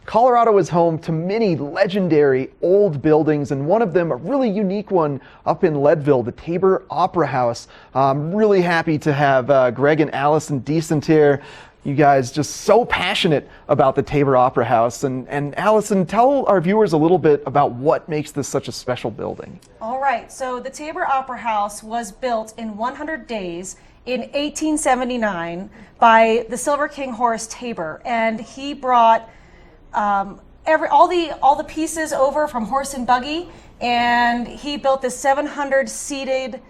Colorado is home to many legendary old buildings, and one of them, a really unique one up in Leadville, the Tabor Opera House. I'm really happy to have Greg and Allison Decent here. You guys just so passionate about the Tabor Opera House. And Allison, tell our viewers a little bit about what makes this such a special building. All right, so the Tabor Opera House was built in 100 days in 1879 by the Silver King Horace Tabor, and he brought all the pieces over from Horse and Buggy, and he built this 700-seated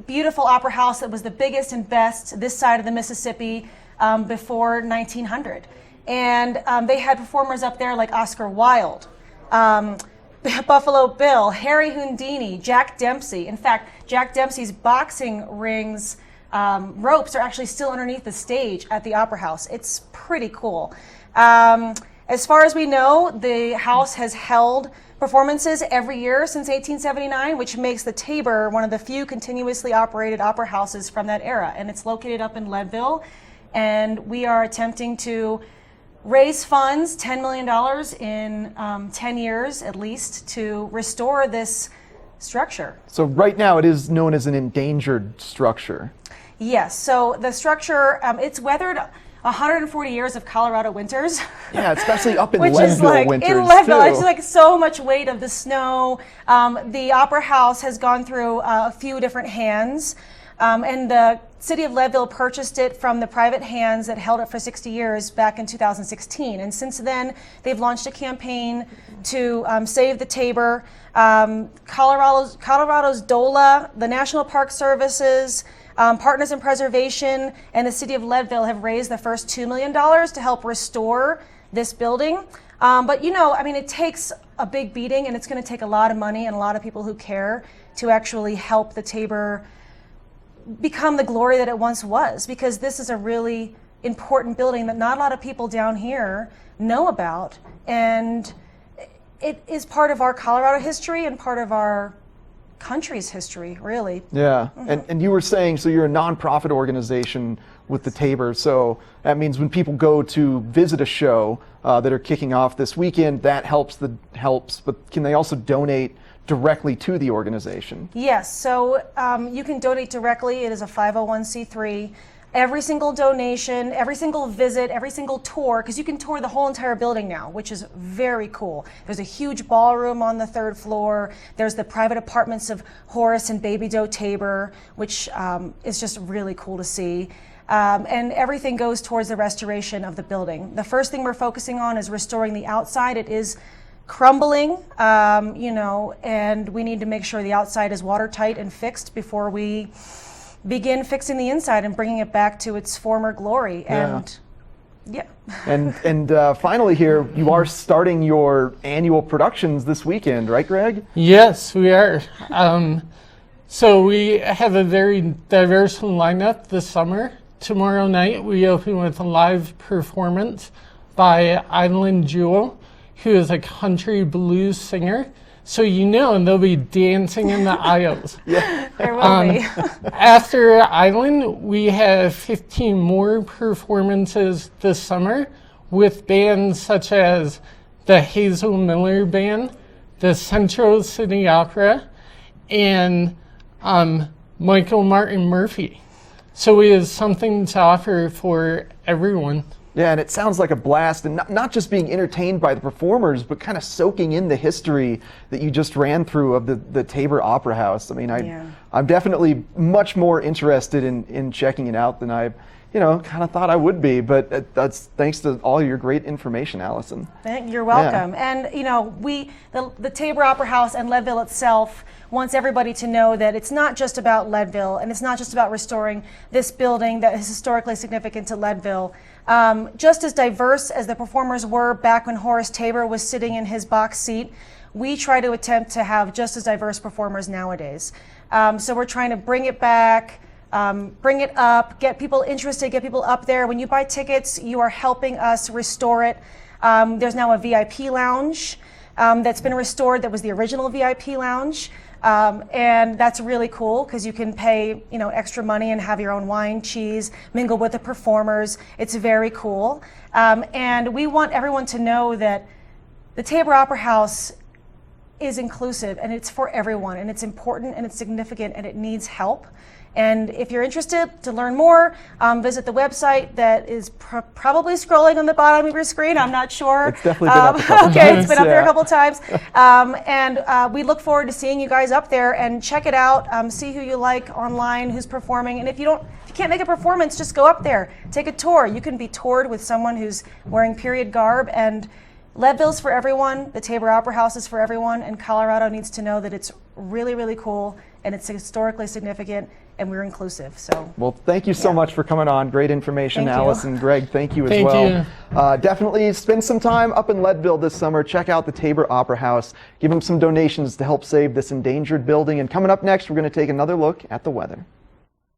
beautiful opera house that was the biggest and best this side of the Mississippi before 1900. And they had performers up there like Oscar Wilde, Buffalo Bill, Harry Houdini, Jack Dempsey. In fact, Jack Dempsey's boxing rings ropes are actually still underneath the stage at the Opera House. It's pretty cool. As far as we know, the house has held performances every year since 1879, which makes the Tabor one of the few continuously operated opera houses from that era. And it's located up in Leadville. And we are attempting to raise funds, $10 million in 10 years at least, to restore this structure. So right now it is known as an endangered structure. Yes, so the structure, it's weathered 140 years of Colorado winters. Yeah, especially up in which Leadville is like, winters in Leadville, too. it's like so much weight of the snow. The Opera House has gone through a few different hands. And the city of Leadville purchased it from the private hands that held it for 60 years back in 2016. And since then, they've launched a campaign to save the Tabor. Colorado's DOLA, the National Park Services, Partners in Preservation, and the city of Leadville have raised the first $2 million to help restore this building. But you know, I mean, it takes a big beating, and it's going to take a lot of money and a lot of people who care to actually help the Tabor become the glory that it once was, because this is a really important building that not a lot of people down here know about, and it is part of our Colorado history and part of our country's history, really. Yeah, and you were saying, so you're a nonprofit organization with the Tabor, so that means when people go to visit a show that are kicking off this weekend, that helps, but can they also donate directly to the organization? Yes, so you can donate directly. It is a 501c3. Every single donation, every single visit, every single tour, because you can tour the whole entire building now, which is very cool. There's a huge ballroom on the 3rd floor. There's the private apartments of Horace and Baby Doe Tabor, which is just really cool to see. And everything goes towards the restoration of the building. The first thing we're focusing on is restoring the outside. It is crumbling, you know, and we need to make sure the outside is watertight and fixed before we begin fixing the inside and bringing it back to its former glory. And yeah. And finally here, you are starting your annual productions this weekend, right, Greg? Yes, we are. So we have a very diverse lineup this summer. Tomorrow night we open with a live performance by Island Jewel, who is a country blues singer. So you know they'll be dancing in the aisles. Yeah. There will be. After Island, we have 15 more performances this summer with bands such as the Hazel Miller Band, the Central City Opera, and Michael Martin Murphey. So we have something to offer for everyone. Yeah, and it sounds like a blast, and not just being entertained by the performers, but kind of soaking in the history that you just ran through of the Tabor Opera House. I mean, I'm definitely much more interested in checking it out than I, kind of thought I would be, but that's thanks to all your great information, Allison. You're welcome. Yeah. And, the Tabor Opera House and Leadville itself wants everybody to know that it's not just about Leadville, and it's not just about restoring this building that is historically significant to Leadville. Just as diverse as the performers were back when Horace Tabor was sitting in his box seat, we try to attempt to have just as diverse performers nowadays. So we're trying to bring it back, bring it up, get people interested, get people up there. When you buy tickets, you are helping us restore it. There's now a VIP lounge that's been restored that was the original VIP lounge. And that's really cool because you can pay, extra money and have your own wine, cheese, mingle with the performers. It's very cool. And we want everyone to know that the Tabor Opera House is inclusive and it's for everyone, and it's important and it's significant and it needs help. And if you're interested to learn more, visit the website that is probably scrolling on the bottom of your screen. I'm not sure. It's definitely been up a couple okay, times. it's been up there a couple times. And we look forward to seeing you guys up there, and check it out. See who you like online, who's performing. And if you can't make a performance, just go up there, take a tour. You can be toured with someone who's wearing period garb. And Leadville's for everyone, the Tabor Opera House is for everyone, and Colorado needs to know that it's really, really cool and it's historically significant and we're inclusive. So, well, thank you so much for coming on. Great information, Thank you. Allison. Greg, thank you as Thank well. you. Definitely spend some time up in Leadville this summer. Check out the Tabor Opera House. Give them some donations to help save this endangered building. And coming up next, we're going to take another look at the weather.